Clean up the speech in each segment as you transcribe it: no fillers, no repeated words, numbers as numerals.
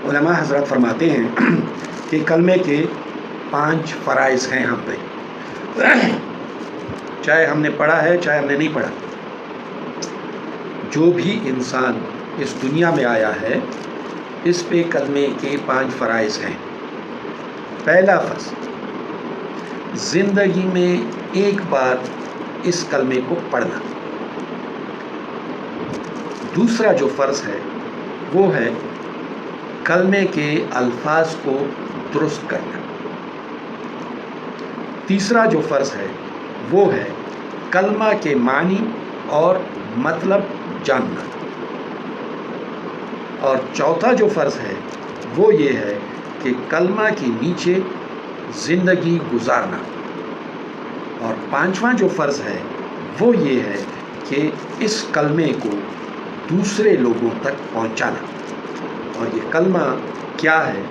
علماء حضرات فرماتے ہیں کہ کلمے کے 5 فرائض ہیں ہم پہ، چاہے ہم نے پڑھا ہے چاہے ہم نے نہیں پڑھا. جو بھی انسان اس دنیا میں آیا ہے اس پہ کلمے کے 5 فرائض ہیں. پہلا فرض، زندگی میں ایک بار اس کلمے کو پڑھنا. دوسرا جو فرض ہے وہ ہے کلمے کے الفاظ کو درست کرنا. تیسرا جو فرض ہے وہ ہے کلمہ کے معنی اور مطلب جاننا. اور چوتھا جو فرض ہے وہ یہ ہے کہ کلمہ کے نیچے زندگی گزارنا. اور پانچواں جو فرض ہے وہ یہ ہے کہ اس کلمے کو دوسرے لوگوں تک پہنچانا. اور یہ کلمہ کیا ہے؟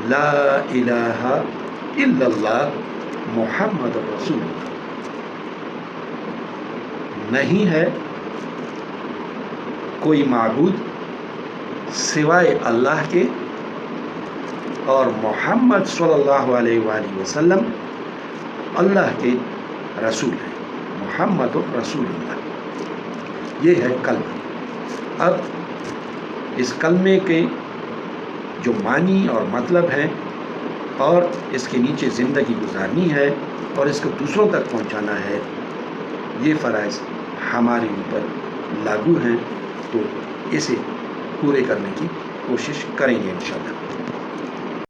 لا الہ الا اللہ محمد رسول اللہ. نہیں ہے کوئی معبود سوائے اللہ کے، اور محمد صلی اللہ علیہ وآلہ وسلم اللہ کے رسول ہیں. محمد رسول اللہ، یہ ہے کلمہ. اب اس کلمے کے جو معنی اور مطلب ہیں اور اس کے نیچے زندگی گزارنی ہے اور اس کو دوسروں تک پہنچانا ہے، یہ فرائض ہمارے اوپر لاگو ہیں، تو اسے پورے کرنے کی کوشش کریں گے انشاءاللہ.